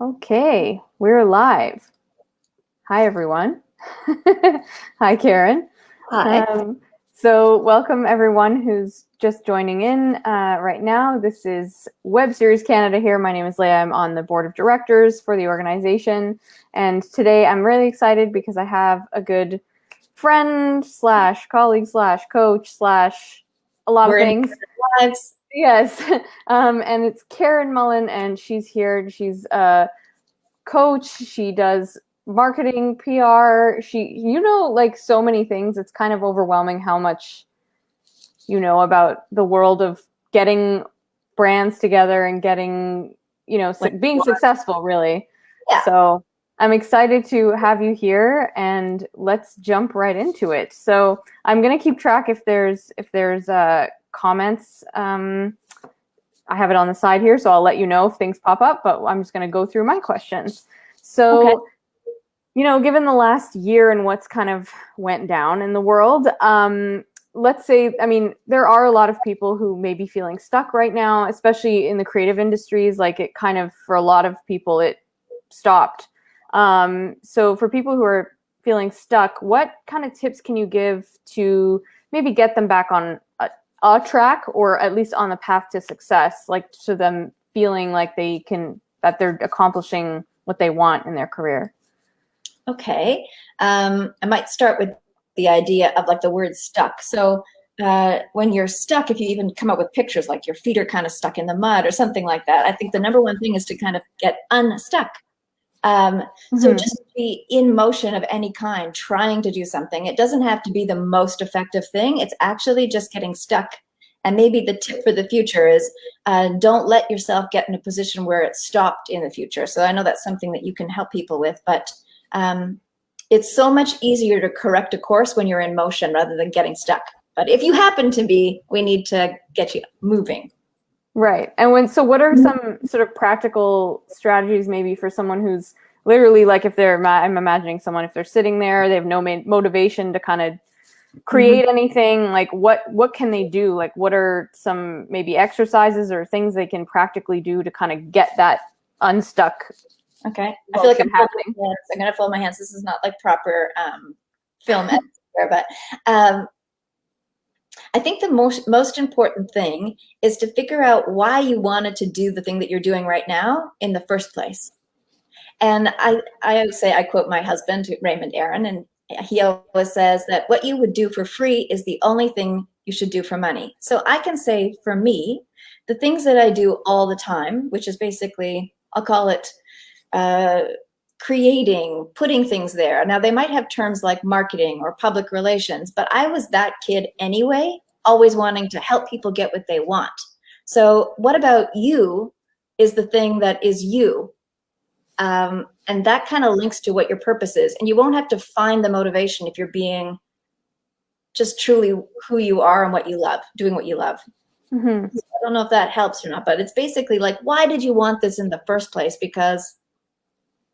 Okay, we're live. Hi, everyone. Hi, Karyn. Hi. So welcome everyone who's just joining in right now. This is Web Series Canada here. My name is Leah. I'm on the board of directors for the organization. And today I'm really excited because I have a good friend slash colleague slash coach slash a lot of We're in things. lives. Yes. And it's Karyn Mullen, and she's here. She's coach. She does marketing, PR. Like so many things. It's kind of overwhelming how much you know about the world of getting brands together and getting, being successful, really. Yeah. So I'm excited to have you here, and let's jump right into it. So I'm going to keep track if there's comments. I have it on the side here, so I'll let you know if things pop up, but I'm just going to go through my questions. So, Okay. Given the last year and what's kind of went down in the world, let's say, there are a lot of people who may be feeling stuck right now, especially in the creative industries. Like it kind of, for a lot of people, it stopped. So for people who are feeling stuck, what kind of tips can you give to maybe get them back on a track, or at least on the path to success, like to them feeling like that they're accomplishing what they want in their career? Okay. I might start with the idea of like the word stuck. So when you're stuck, if you even come up with pictures like your feet are kind of stuck in the mud or something like that, I think the number one thing is to kind of get unstuck. So just be in motion of any kind, trying to do something. It doesn't have to be the most effective thing. It's actually just getting stuck. And maybe the tip for the future is don't let yourself get in a position where it's stopped in the future. So I know that's something that you can help people with, but it's so much easier to correct a course when you're in motion rather than getting stuck. But if you happen to be, we need to get you moving. Right. And so what are some sort of practical strategies maybe for someone who's literally, like, I'm imagining someone, if they're sitting there, they have no motivation to kind of create anything, like what can they do? Like what are some maybe exercises or things they can practically do to kind of get that unstuck? Okay. I feel like I'm happening. going to fold my hands. This is not like proper film here, but I think the most important thing is to figure out why you wanted to do the thing that you're doing right now in the first place. And I always say, I quote my husband, Raymond Aaron, and he always says that what you would do for free is the only thing you should do for money. So I can say for me, the things that I do all the time, which is basically, I'll call it creating, putting things there. Now they might have terms like marketing or public relations, but I was that kid anyway, always wanting to help people get what they want. So what about you is the thing that is you. And that kind of links to what your purpose is. And you won't have to find the motivation if you're being just truly who you are and what you love, doing what you love. I don't know if that helps or not, but it's basically like, why did you want this in the first place? Because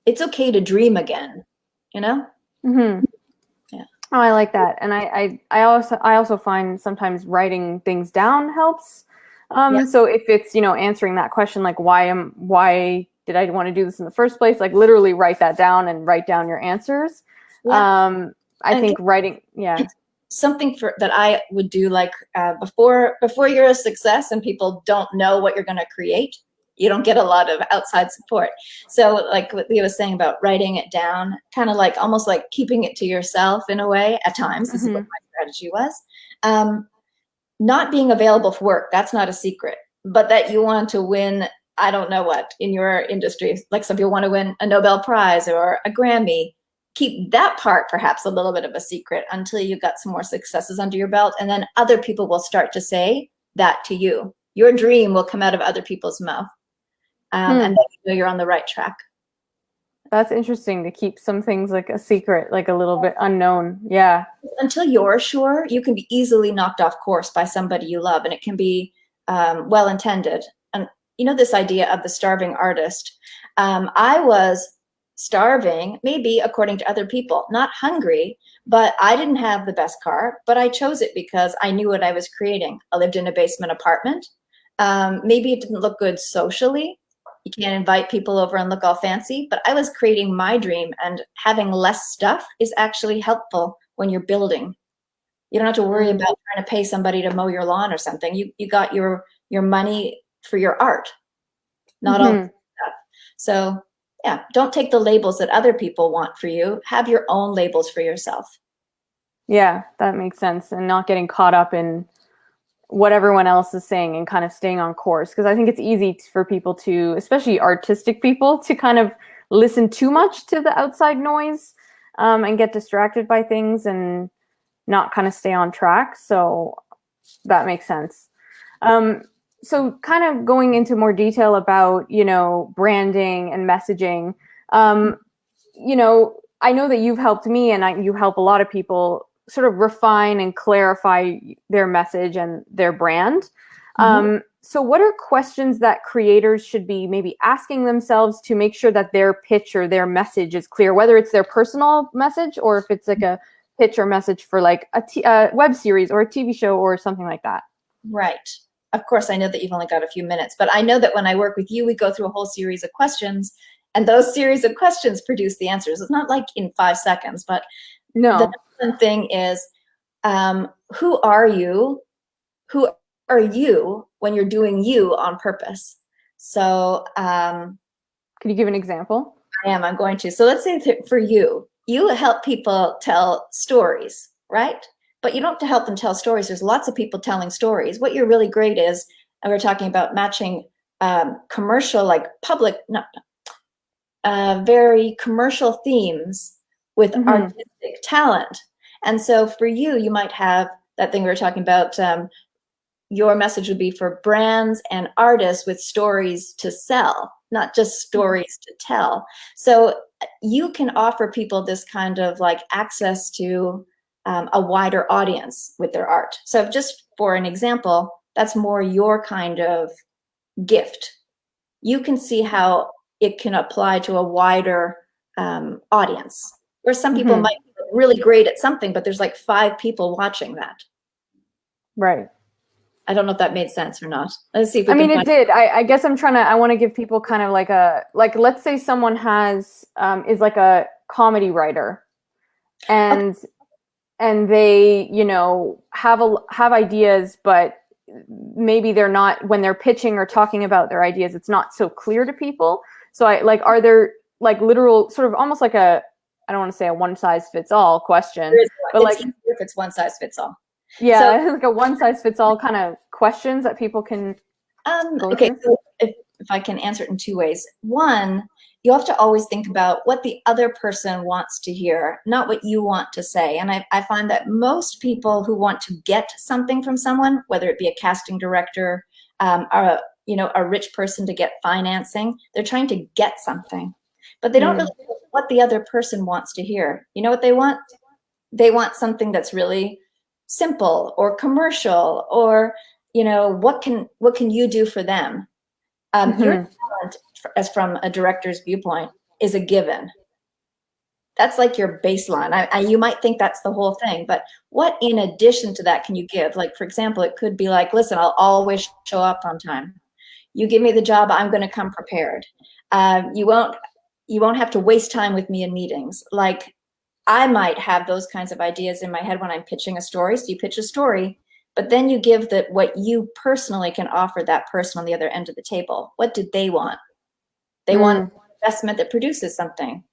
it's okay to dream again, you know? Yeah. Oh, I like that. And I also find sometimes writing things down helps. So if it's, answering that question, like why did I want to do this in the first place? Like literally write that down and write down your answers. I think writing, it's something that I would do, like before you're a success and people don't know what you're going to create, you don't get a lot of outside support. So like what Leah was saying about writing it down, kind of like almost like keeping it to yourself in a way at times. This is what my strategy was. Not being available for work, that's not a secret, but that you want to win, I don't know what, in your industry, like some people want to win a Nobel Prize or a Grammy. Keep that part perhaps a little bit of a secret until you've got some more successes under your belt. And then other people will start to say that to you. Your dream will come out of other people's mouth. And then you know you're on the right track. That's interesting, to keep some things like a secret, like a little bit unknown. Yeah. Until you're sure, you can be easily knocked off course by somebody you love, and it can be well-intended. And this idea of the starving artist. I was starving, maybe according to other people, not hungry, but I didn't have the best car, but I chose it because I knew what I was creating. I lived in a basement apartment. Maybe it didn't look good socially, You can't invite people over and look all fancy, but I was creating my dream, and having less stuff is actually helpful when you're building. You don't have to worry about trying to pay somebody to mow your lawn or something. You got your money for your art, not all stuff. So yeah, don't take the labels that other people want for you. Have your own labels for yourself. Yeah, that makes sense. And not getting caught up in what everyone else is saying and kind of staying on course. Because I think it's easy for people to, especially artistic people, to kind of listen too much to the outside noise and get distracted by things and not kind of stay on track. So that makes sense. So kind of going into more detail about, you know, branding and messaging, you know, I know that you've helped me and you help a lot of people sort of refine and clarify their message and their brand. So what are questions that creators should be maybe asking themselves to make sure that their pitch or their message is clear, whether it's their personal message or if it's like a pitch or message for like a web series or a TV show or something like that? Right. Of course, I know that you've only got a few minutes, but I know that when I work with you, we go through a whole series of questions, and those series of questions produce the answers. It's not like in 5 seconds, but No. the number one thing is, who are you? Who are you when you're doing you on purpose? So can you give an example? I'm going to. So let's say for you, you help people tell stories, right? But you don't have to help them tell stories. There's lots of people telling stories. What you're really great is, and we're talking about matching commercial, like public, not very commercial themes with artistic talent. And so for you, you might have that thing we were talking about. Your message would be for brands and artists with stories to sell, not just stories to tell. So you can offer people this kind of like access to a wider audience with their art. So just for an example, that's more your kind of gift. You can see how it can apply to a wider audience, where some people might be really great at something, but there's like 5 people watching that. Right. I don't know if that made sense or not. Let's see if we I can mean, it did. I guess I want to give people kind of like let's say someone is like a comedy writer and they, you know, have ideas, but maybe they're not, when they're pitching or talking about their ideas, it's not so clear to people. So are there like literal sort of almost like I don't want to say a one size fits all question, but like if it's one size fits all. Yeah, so, like a one size fits all kind of questions that people can go okay, through. so if I can answer it in 2 ways. One, you have to always think about what the other person wants to hear, not what you want to say. And I find that most people who want to get something from someone, whether it be a casting director or a rich person to get financing, they're trying to get something, but they don't really know what the other person wants to hear. You know what they want? They want something that's really simple or commercial, or what can you do for them? Your talent, as from a director's viewpoint, is a given. That's like your baseline. You might think that's the whole thing, but what in addition to that can you give? Like, for example, it could be like, listen, I'll always show up on time. You give me the job, I'm going to come prepared. You won't have to waste time with me in meetings. Like, I might have those kinds of ideas in my head when I'm pitching a story. So you pitch a story, but then you give what you personally can offer that person on the other end of the table. What do they want? They want an investment that produces something.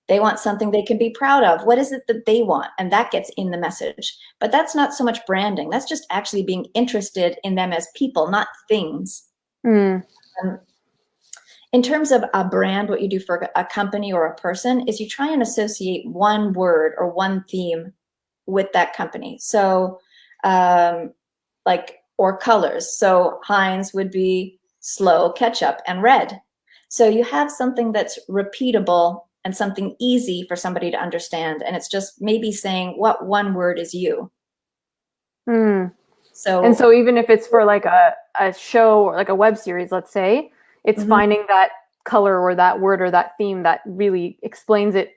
They want something they can be proud of. What is it that they want? And that gets in the message. But that's not so much branding. That's just actually being interested in them as people, not things. In terms of a brand, what you do for a company or a person is you try and associate one word or one theme with that company. So or colors. So Heinz would be slow ketchup and red. So you have something that's repeatable and something easy for somebody to understand. And it's just maybe saying what one word is you. So even if it's for like a show or like a web series, let's say, it's finding that color or that word or that theme that really explains it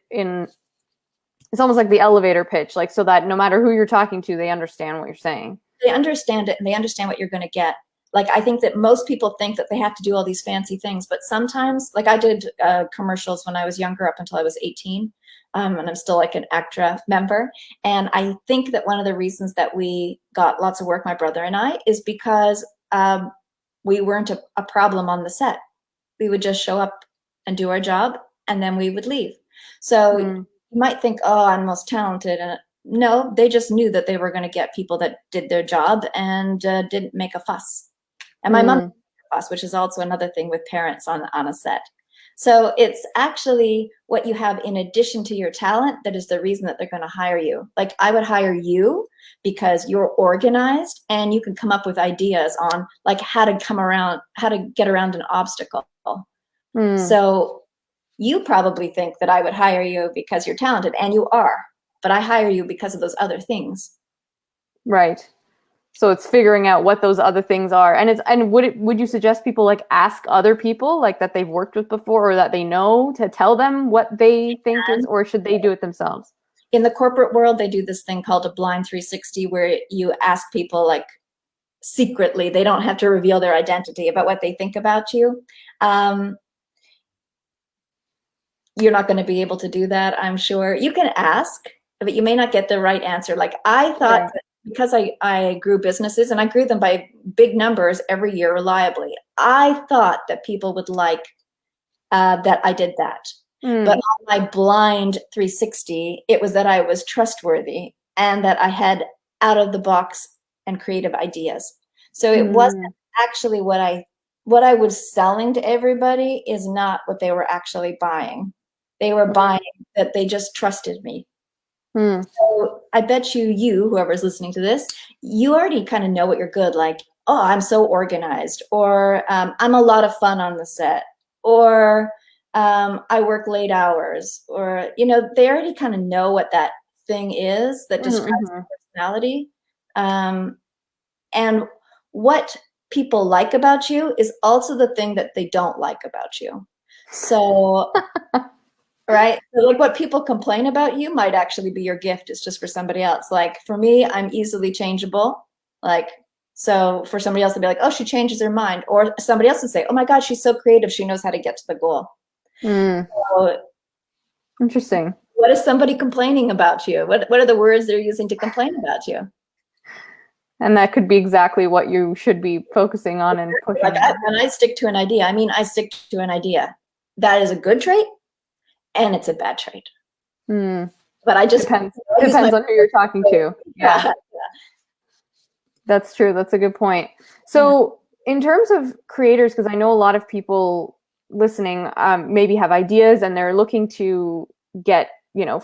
it's almost like the elevator pitch, like so that no matter who you're talking to, they understand what you're saying. They understand it and they understand what you're going to get. like, I think that most people think that they have to do all these fancy things, but sometimes, like I did commercials when I was younger, up until I was 18. And I'm still like an ACTRA member. And I think that one of the reasons that we got lots of work, my brother and I, is because we weren't a problem on the set. We would just show up and do our job, and then we would leave. So you might think, oh, I'm most talented. And no, they just knew that they were going to get people that did their job and didn't make a fuss. And my mom made a fuss, which is also another thing with parents on a set. So it's actually what you have in addition to your talent that is the reason that they're going to hire you. Like, I would hire you because you're organized and you can come up with ideas on like how to get around an obstacle. So you probably think that I would hire you because you're talented, and you are, but I hire you because of those other things. Right. So it's figuring out what those other things are. And would you suggest people like ask other people like that they've worked with before or that they know to tell them what they think is, or should they do it themselves? In the corporate world, they do this thing called a blind 360, where you ask people like secretly, they don't have to reveal their identity, about what they think about you. You're not going to be able to do that, I'm sure. You can ask, but you may not get the right answer. Like, I thought that because I grew businesses, and I grew them by big numbers every year reliably, I thought that people would like that I did that. But on my blind 360, it was that I was trustworthy and that I had out of the box and creative ideas. So it wasn't actually what I was selling to everybody is not what they were actually buying. They were buying that they just trusted me. So I bet you, whoever's listening to this, you already kind of know what you're good. Like, oh, I'm so organized, or I'm a lot of fun on the set, or I work late hours, or, they already kind of know what that thing is that describes your personality. And what people like about you is also the thing that they don't like about you. So, right? So like, what people complain about you might actually be your gift. It's just for somebody else. Like, for me, I'm easily changeable. Like, so for somebody else to be like, oh, she changes her mind. Or somebody else would say, oh my God, she's so creative. She knows how to get to the goal. So, interesting. What is somebody complaining about you? What are the words they're using to complain about you? And that could be exactly what you should be focusing on and pushing. Like, when I stick to an idea, I stick to an idea. That is a good trait, and it's a bad trait. But I just depends on who you're talking to. Yeah. That's true. That's a good point. So in terms of creators, because I know a lot of people listening maybe have ideas and they're looking to get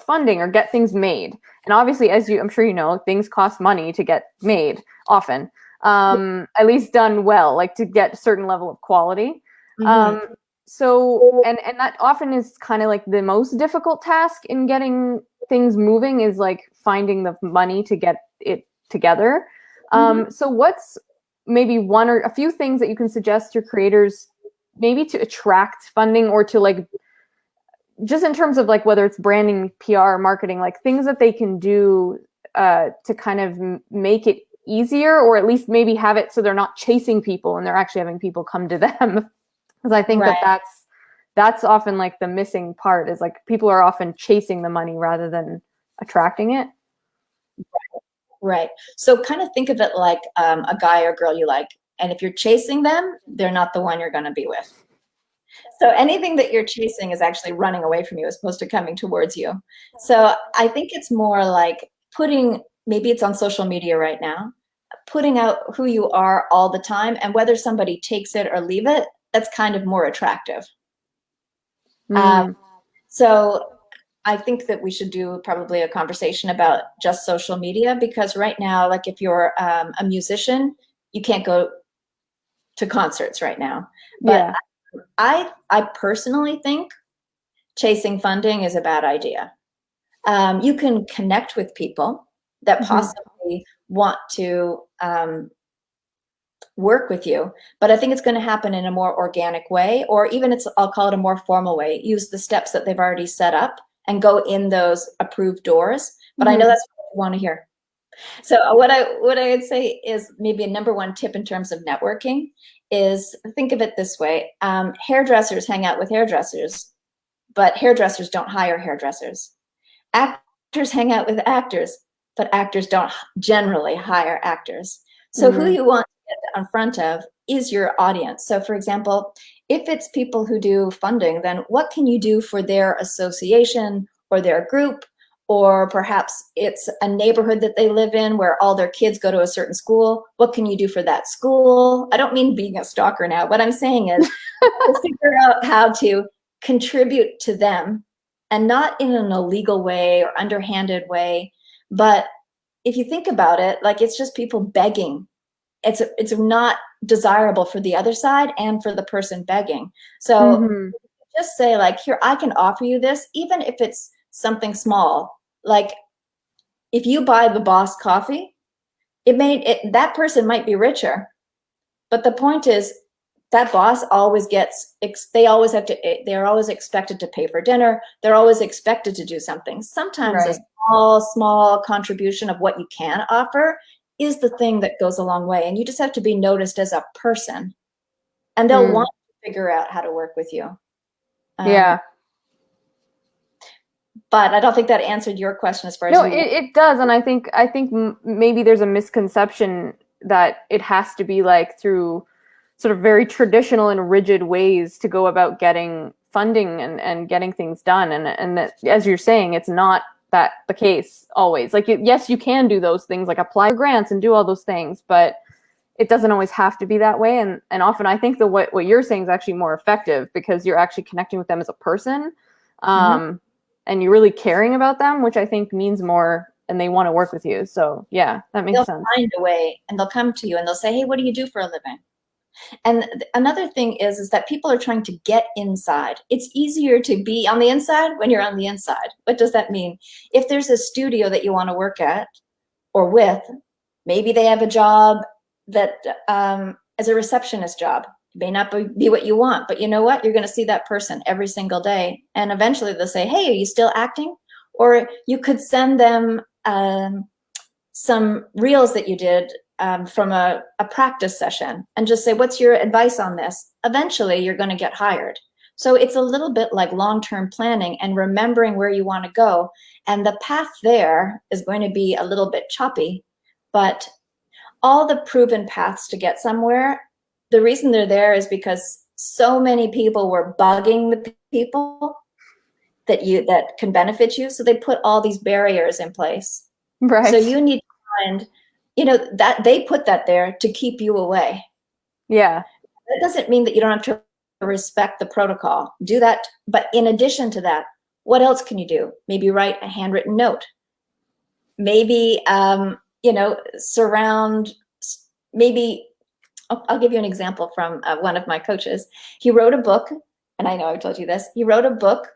funding or get things made. And obviously, I'm sure you know, things cost money to get made often, at least done well, like to get a certain level of quality. So, and that often is kind of like the most difficult task in getting things moving, is like finding the money to get it together. So what's maybe one or a few things that you can suggest your creators maybe to attract funding, or to like, just in terms of like whether it's branding, PR, marketing, like things that they can do to kind of make it easier, or at least maybe have it so they're not chasing people and they're actually having people come to them. Because I think that's often like the missing part, is like people are often chasing the money rather than attracting it. Right. So kind of think of it like a guy or girl you like. And if you're chasing them, they're not the one you're going to be with. So anything that you're chasing is actually running away from you as opposed to coming towards you. So I think it's more like maybe it's on social media right now, putting out who you are all the time, and whether somebody takes it or leave it, that's kind of more attractive. So I think that we should do probably a conversation about just social media, because right now, like if you're a musician, you can't go to concerts right now. But I personally think chasing funding is a bad idea. You can connect with people that possibly want to work with you, but I think it's going to happen in a more organic way, or even I'll call it a more formal way. Use the steps that they've already set up and go in those approved doors. But I know that's what you want to hear. So what I would say is maybe a number one tip in terms of networking is think of it this way. Hairdressers hang out with hairdressers, but hairdressers don't hire hairdressers. Actors hang out with actors, but actors don't generally hire actors. So who you want to get in front of is your audience. So for example, if it's people who do funding, then what can you do for their association or their group? Or perhaps it's a neighborhood that they live in where all their kids go to a certain school. What can you do for that school? I don't mean being a stalker now. What I'm saying is to figure out how to contribute to them, and not in an illegal way or underhanded way. But if you think about it, like it's just people begging. It's not desirable for the other side and for the person begging. So just say like, here, I can offer you this, even if it's something small. Like if you buy the Boss coffee, that person might be richer, but the point is that boss always gets, they're always expected to pay for dinner. They're always expected to do something. Sometimes a small contribution of what you can offer is the thing that goes a long way. And you just have to be noticed as a person, and they'll want to figure out how to work with you. Yeah. But I don't think that answered your question as far as. No, it does. And I think maybe there's a misconception that it has to be like through sort of very traditional and rigid ways to go about getting funding and getting things done. And that, as you're saying, it's not that the case always. Like, yes, you can do those things, like apply for grants and do all those things, but it doesn't always have to be that way. And often I think what you're saying is actually more effective because you're actually connecting with them as a person. And you're really caring about them, which I think means more, and they want to work with you. So yeah, that makes sense. They'll find a way, and they'll come to you and they'll say, hey, what do you do for a living? And another thing is that people are trying to get inside. It's easier to be on the inside when you're on the inside. What does that mean? If there's a studio that you want to work at or with, maybe they have a job that as a receptionist job. It may not be what you want, but you know what? You're going to see that person every single day. And eventually they'll say, hey, are you still acting? Or you could send them some reels that you did from a practice session and just say, what's your advice on this? Eventually you're going to get hired. So it's a little bit like long-term planning and remembering where you want to go. And the path there is going to be a little bit choppy, but all the proven paths to get somewhere, the reason they're there is because so many people were bugging the people that can benefit you. So they put all these barriers in place. Right. So you need to find, that they put that there to keep you away. Yeah. That doesn't mean that you don't have to respect the protocol. Do that. But in addition to that, what else can you do? Maybe write a handwritten note. Maybe, surround, maybe, I'll give you an example from one of my coaches. He wrote a book, and I know I've told you this, he wrote a book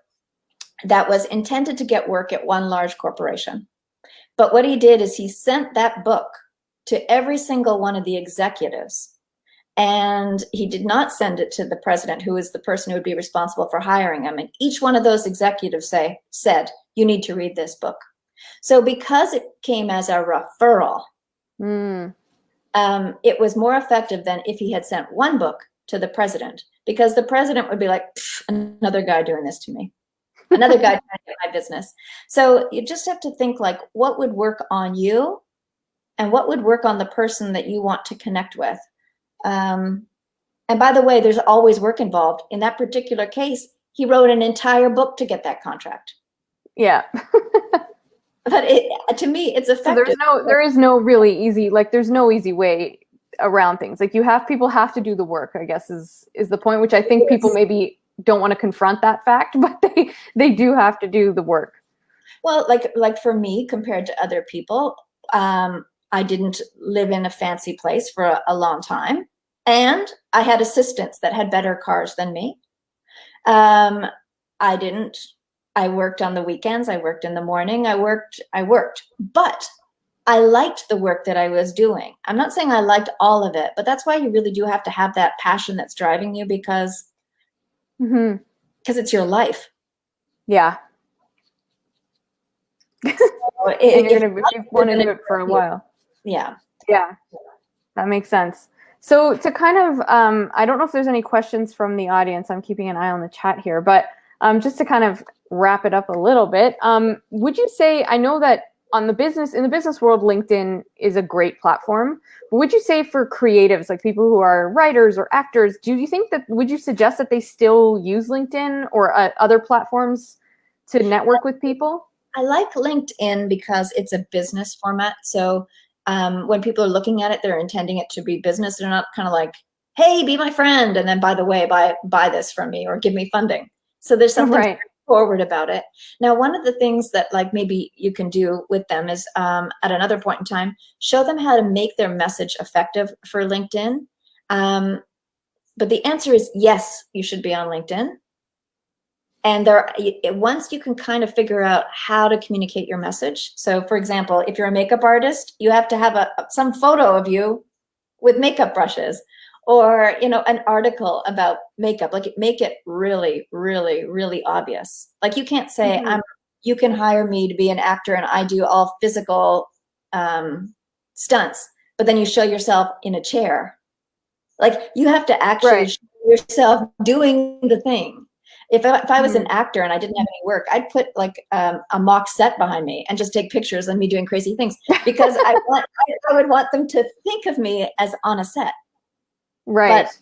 that was intended to get work at one large corporation. But what he did is he sent that book to every single one of the executives. And he did not send it to the president, who is the person who would be responsible for hiring him. And each one of those executives said, you need to read this book. So because it came as a referral, it was more effective than if he had sent one book to the president, because the president would be like, another guy doing this to me, another guy trying to get my business. So you just have to think like, what would work on you and what would work on the person that you want to connect with. And by the way, there's always work involved. In that particular case, he wrote an entire book to get that contract. Yeah. But to me, it's effective. So there is no really easy, like there's no easy way around things. Like people have to do the work, I guess is the point, which I think people maybe don't want to confront that fact, but they do have to do the work. Well, like for me, compared to other people, I didn't live in a fancy place for a long time. And I had assistants that had better cars than me. I worked on the weekends. I worked in the morning. I worked, but I liked the work that I was doing. I'm not saying I liked all of it, but that's why you really do have to have that passion that's driving you, because it's your life. Yeah. and you're If, going to, if you want to do it for a while. yeah. Yeah, that makes sense. So to kind of, I don't know if there's any questions from the audience. I'm keeping an eye on the chat here, but just to kind of wrap it up a little bit, would you say, I know that in the business world, LinkedIn is a great platform, but would you say for creatives, like people who are writers or actors, would you suggest that they still use LinkedIn or other platforms to network with people? I like LinkedIn because it's a business format. So when people are looking at it, they're intending it to be business. They're not kind of like, hey, be my friend, and then by the way, buy this from me or give me funding. So there's something forward about it. Now, one of the things that like maybe you can do with them is at another point in time, show them how to make their message effective for LinkedIn. But the answer is yes, you should be on LinkedIn. And once you can kind of figure out how to communicate your message. So for example, if you're a makeup artist, you have to have some photo of you with makeup brushes, or, you know, an article about makeup, like make it really, really, really obvious. Like you can't say, you can hire me to be an actor and I do all physical stunts, but then you show yourself in a chair. Like you have to actually show yourself doing the thing. If I was an actor and I didn't have any work, I'd put like a mock set behind me and just take pictures of me doing crazy things, because I would want them to think of me as on a set. Right. But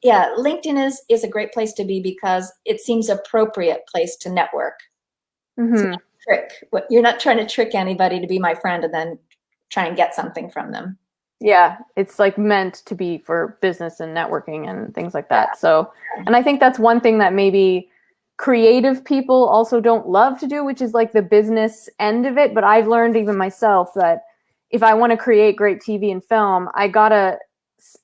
yeah, LinkedIn is a great place to be because it seems appropriate place to network. It's not a trick. You're not trying to trick anybody to be my friend and then try and get something from them. Yeah, it's like meant to be for business and networking and things like that. So, and I think that's one thing that maybe creative people also don't love to do, which is like the business end of it. But I've learned even myself that if I want to create great TV and film, I gotta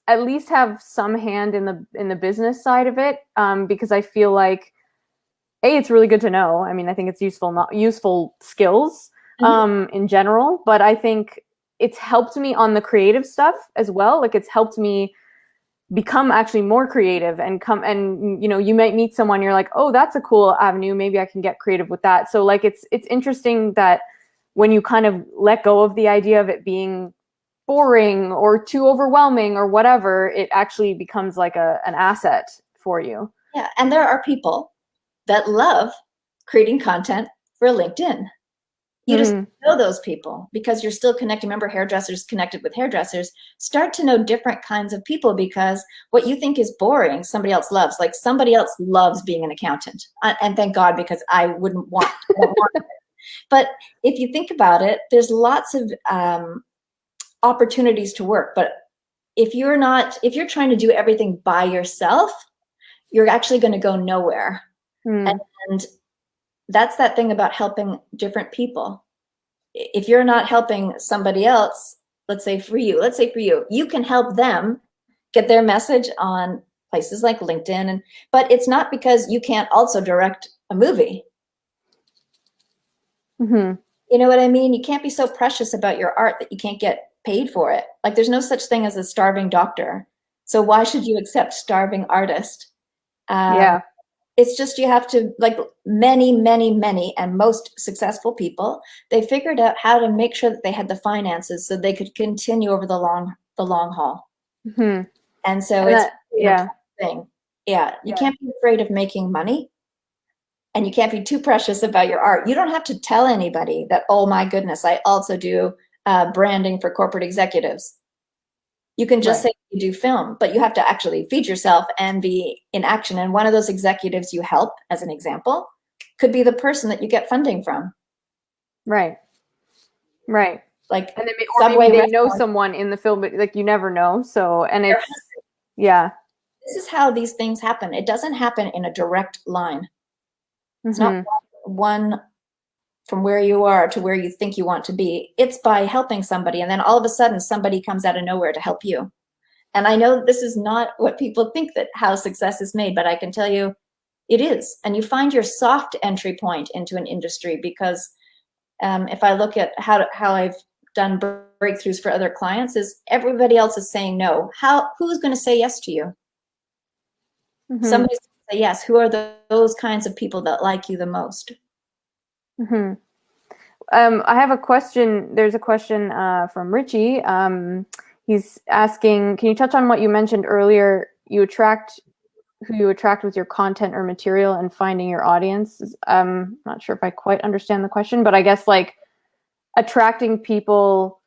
at least have some hand in the business side of it, because I feel like it's really good to know. I mean, I think it's useful skills in general, but I think it's helped me on the creative stuff as well. Like it's helped me become actually more creative and you know, you might meet someone, you're like, oh, that's a cool avenue. Maybe I can get creative with that. So like, it's interesting that when you kind of let go of the idea of it being boring or too overwhelming or whatever, it actually becomes like an asset for you. Yeah. And there are people that love creating content for LinkedIn. You just know those people because you're still connected. Remember, hairdressers connected with hairdressers. Start to know different kinds of people, because what you think is boring, somebody else loves. Like somebody else loves being an accountant. And thank God, because I wouldn't want it. But if you think about it, there's lots of opportunities to work. But if you're trying to do everything by yourself, you're actually going to go nowhere. And that's that thing about helping different people. If you're not helping somebody else, let's say for you, you can help them get their message on places like LinkedIn. But it's not because you can't also direct a movie. You know what I mean? You can't be so precious about your art that you can't get paid for it. Like there's no such thing as a starving doctor. So why should you accept starving artist? It's just, you have to, like many, many, many, and most successful people, they figured out how to make sure that they had the finances so they could continue over the long haul. And so it's a thing. Yeah. You can't be afraid of making money, and you can't be too precious about your art. You don't have to tell anybody that, oh my goodness, I also do branding for corporate executives. You can just say you do film, but you have to actually feed yourself and be in action. And one of those executives you help, as an example, could be the person that you get funding from. Like, and then maybe they know someone in the film, but like you never know. So, and it's, this is how these things happen. It doesn't happen in a direct line. It's not one from where you are to where you think you want to be. It's by helping somebody, and then all of a sudden somebody comes out of nowhere to help you. And I know this is not what people think, that how success is made, but I can tell you it is. And you find your soft entry point into an industry, because if I look at how I've done breakthroughs for other clients, is everybody else is saying no. Who's going to say yes to you? Somebody's going to say yes. Who are those kinds of people that like you the most? I have a question. There's a question from Richie. He's asking, can you touch on what you mentioned earlier? You attract who you attract with your content or material and finding your audience. I'm not sure if I quite understand the question, but I guess like attracting people.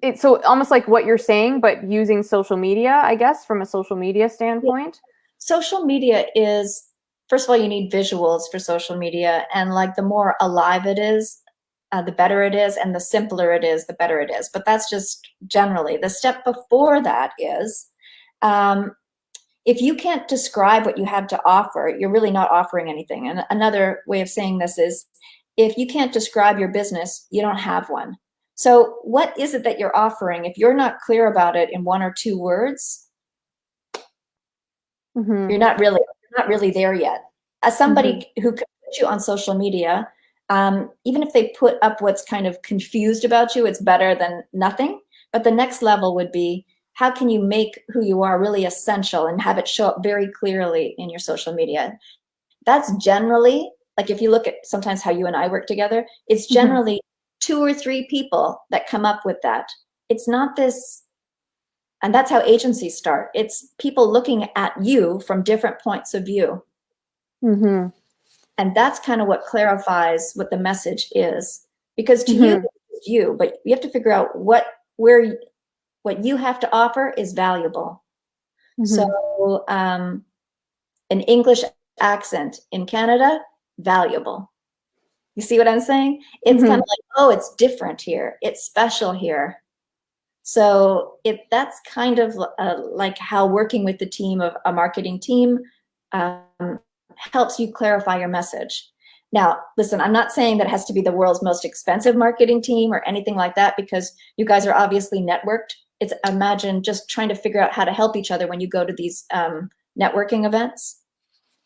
It's so almost like what you're saying, but using social media, I guess, from a social media standpoint. Social media is, first of all, you need visuals for social media, and like the more alive it is, the better it is, and the simpler it is, the better it is. But that's just generally. The step before that is, if you can't describe what you have to offer, you're really not offering anything. And another way of saying this is, if you can't describe your business, you don't have one. So what is it that you're offering? If you're not clear about it in 1 or 2 words, you're not really there yet. As somebody who can put you on social media, even if they put up what's kind of confused about you, it's better than nothing. But the next level would be, how can you make who you are really essential and have it show up very clearly in your social media? That's generally, like if you look at sometimes how you and I work together, it's generally 2 or 3 people that come up with that. It's not this, and that's how agencies start. It's people looking at you from different points of view. And that's kind of what clarifies what the message is. Because to you, it's you, but you have to figure out what you have to offer is valuable. So an English accent in Canada, valuable. You see what I'm saying? It's kind of like, oh, it's different here. It's special here. So that's kind of like how working with the team of a marketing team helps you clarify your message. Now, listen, I'm not saying that it has to be the world's most expensive marketing team or anything like that, because you guys are obviously networked. It's, imagine just trying to figure out how to help each other when you go to these networking events.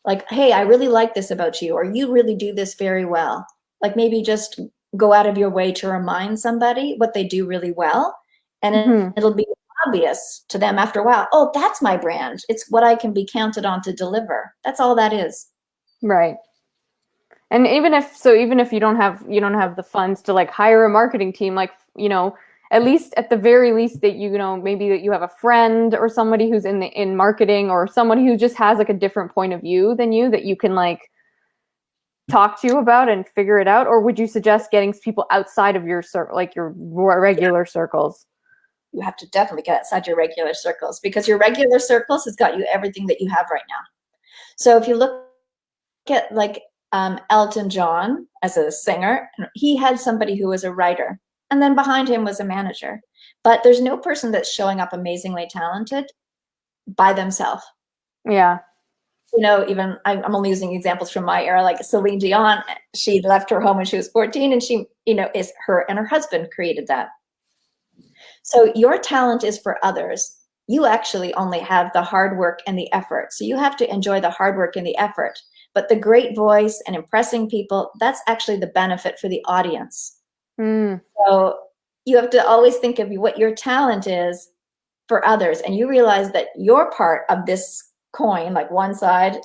Like, hey, I really like this about you, or you really do this very well. Like maybe just go out of your way to remind somebody what they do really well. And it'll be obvious to them after a while, oh, that's my brand. It's what I can be counted on to deliver. That's all that is. Right. And even if you don't have the funds to like hire a marketing team, like, at least at the very least that, maybe that you have a friend or somebody who's in marketing, or somebody who just has like a different point of view than you, that you can like talk to you about and figure it out. Or would you suggest getting people outside of your like your regular circles? You have to definitely get outside your regular circles, because your regular circles has got you everything that you have right now. So if you look at like Elton John as a singer, he had somebody who was a writer, and then behind him was a manager. But there's no person that's showing up amazingly talented by themselves. Yeah. Even I'm only using examples from my era, like Celine Dion. She left her home when she was 14, and she, is her and her husband created that. So your talent is for others. You actually only have the hard work and the effort. So you have to enjoy the hard work and the effort. But the great voice and impressing people, that's actually the benefit for the audience. So you have to always think of what your talent is for others. And you realize that your part of this coin, like one side,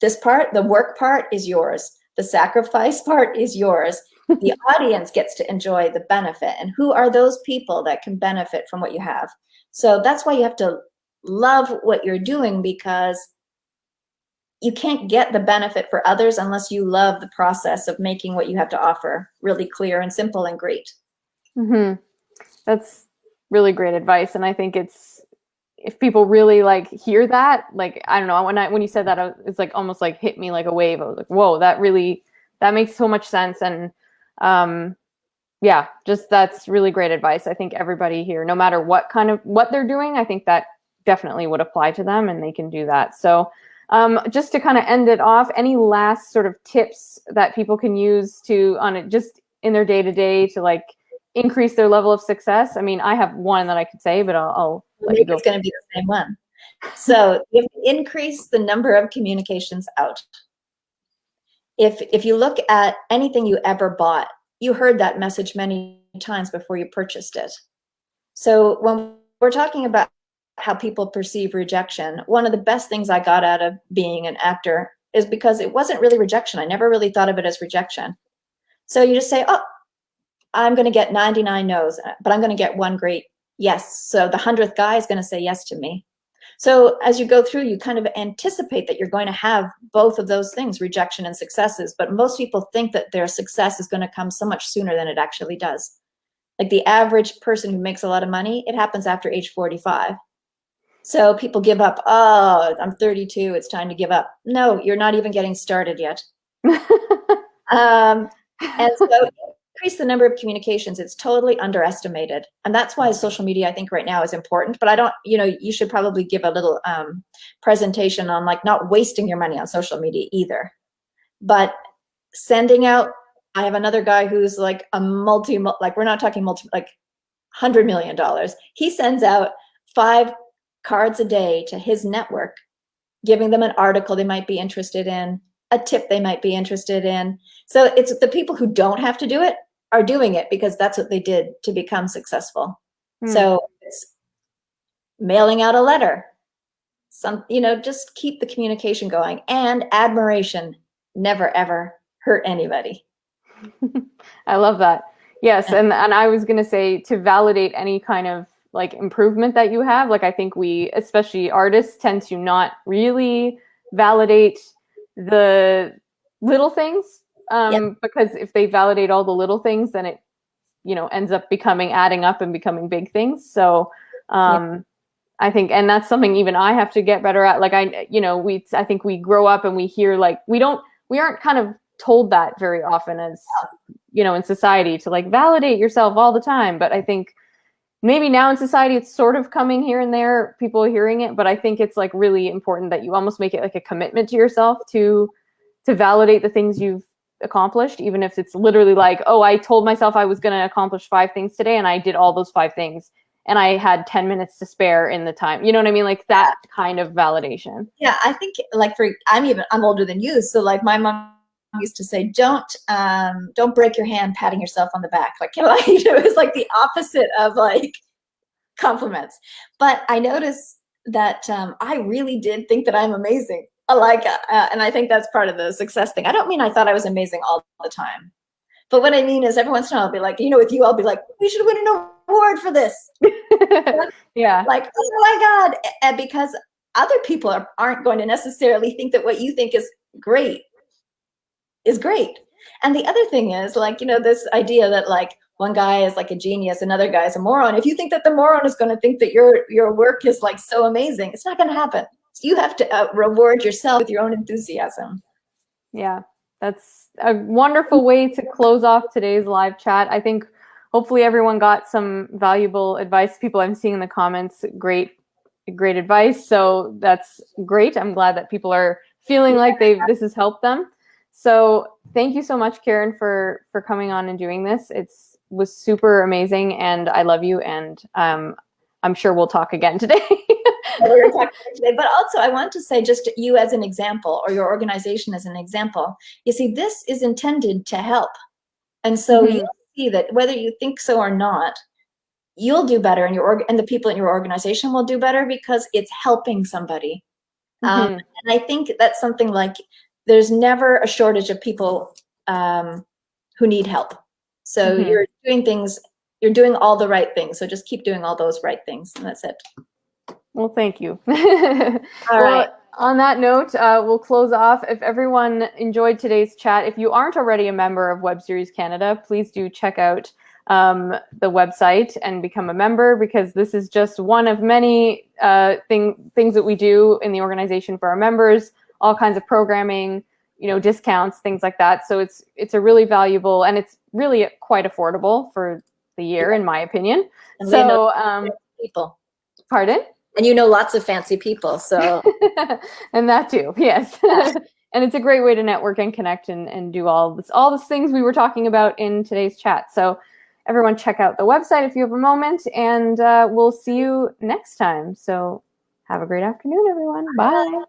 this part, the work part is yours. The sacrifice part is yours. The audience gets to enjoy the benefit. And who are those people that can benefit from what you have? So that's why you have to love what you're doing, because you can't get the benefit for others unless you love the process of making what you have to offer really clear and simple and great. That's really great advice. And I think if people really like hear that, like, I don't know, when you said that, it's like almost like hit me like a wave. I was like, whoa, that makes so much sense. And that's really great advice. I think everybody here, no matter what they're doing, I think that definitely would apply to them, and they can do that. So just to kind of end it off, any last sort of tips that people can use just in their day-to-day to like increase their level of success? I mean, I have one that I could say, but I'll let you go. It's going to be the same one. So you have to increase the number of communications out. If you look at anything you ever bought, you heard that message many times before you purchased it. So when we're talking about how people perceive rejection, one of the best things I got out of being an actor is because it wasn't really rejection. I never really thought of it as rejection. So you just say, oh, I'm going to get 99 no's, but I'm going to get one great yes. So the 100th guy is going to say yes to me. So as you go through, you kind of anticipate that you're going to have both of those things, rejection and successes. But most people think that their success is going to come so much sooner than it actually does. Like the average person who makes a lot of money, it happens after age 45. So people give up. Oh, I'm 32. It's time to give up. No, you're not even getting started yet. And so increase the number of communications. It's totally underestimated. And that's why social media, I think right now is important, but I don't, you should probably give a little presentation on like not wasting your money on social media either, but sending out, I have another guy who's like we're not talking like $100 million. He sends out 5 cards a day to his network, giving them an article they might be interested in, a tip they might be interested in. So it's the people who don't have to do it are doing it because that's what they did to become successful. So it's mailing out a letter, just keep the communication going, and admiration never ever hurt anybody. I love that. Yes. And I was going to say, to validate any kind of like improvement that you have, like I think we, especially artists, tend to not really validate the little things, because if they validate all the little things, then it, ends up adding up and becoming big things. So I think, and that's something even I have to get better at. Like I think we grow up and we hear like, we aren't kind of told that very often as, in society, to like validate yourself all the time. But I think maybe now in society, it's sort of coming here and there, people are hearing it, but I think it's like really important that you almost make it like a commitment to yourself to validate the things you've accomplished, even if it's literally like, oh, I told myself I was going to accomplish 5 things today and I did all those 5 things and I had 10 minutes to spare in the time. You know what I mean? Like that kind of validation. Yeah, I think like I'm older than you. So like my mom used to say, don't break your hand patting yourself on the back. Like, it was like the opposite of like compliments. But I noticed that I really did think that I'm amazing. And I think that's part of the success thing. I don't mean I thought I was amazing all the time. But what I mean is every once in a while I'll be like, with you, I'll be like, we should win an award for this. Yeah. Like, oh my God. And because other people aren't going to necessarily think that what you think is great. And the other thing is like, this idea that like one guy is like a genius, another guy is a moron. If you think that the moron is going to think that your work is like so amazing, it's not going to happen. So you have to reward yourself with your own enthusiasm. Yeah, that's a wonderful way to close off today's live chat. I think hopefully everyone got some valuable advice. People I'm seeing in the comments, great advice. So that's great. I'm glad that people are feeling like this has helped them. So thank you so much, Karyn, for coming on and doing this. Was super amazing, and I love you, and I'm sure we'll talk again today. We're going to talk today, but also I want to say, just you as an example, or your organization as an example, you see, this is intended to help. And so you'll see that whether you think so or not, you'll do better, and the people in your organization will do better because it's helping somebody. And I think that's something like, there's never a shortage of people who need help. So you're doing all the right things. So just keep doing all those right things, and that's it. Well, thank you. All right. On that note, we'll close off. If everyone enjoyed today's chat, if you aren't already a member of Web Series Canada, please do check out the website and become a member, because this is just one of many things that we do in the organization for our members. All kinds of programming, discounts, things like that. So it's a really valuable, and it's really quite affordable for the year, in my opinion. And so, people. Pardon? And lots of fancy people, so. And that too, yes. And it's a great way to network and connect and do all the things we were talking about in today's chat. So everyone check out the website if you have a moment, and we'll see you next time. So have a great afternoon, everyone. Bye.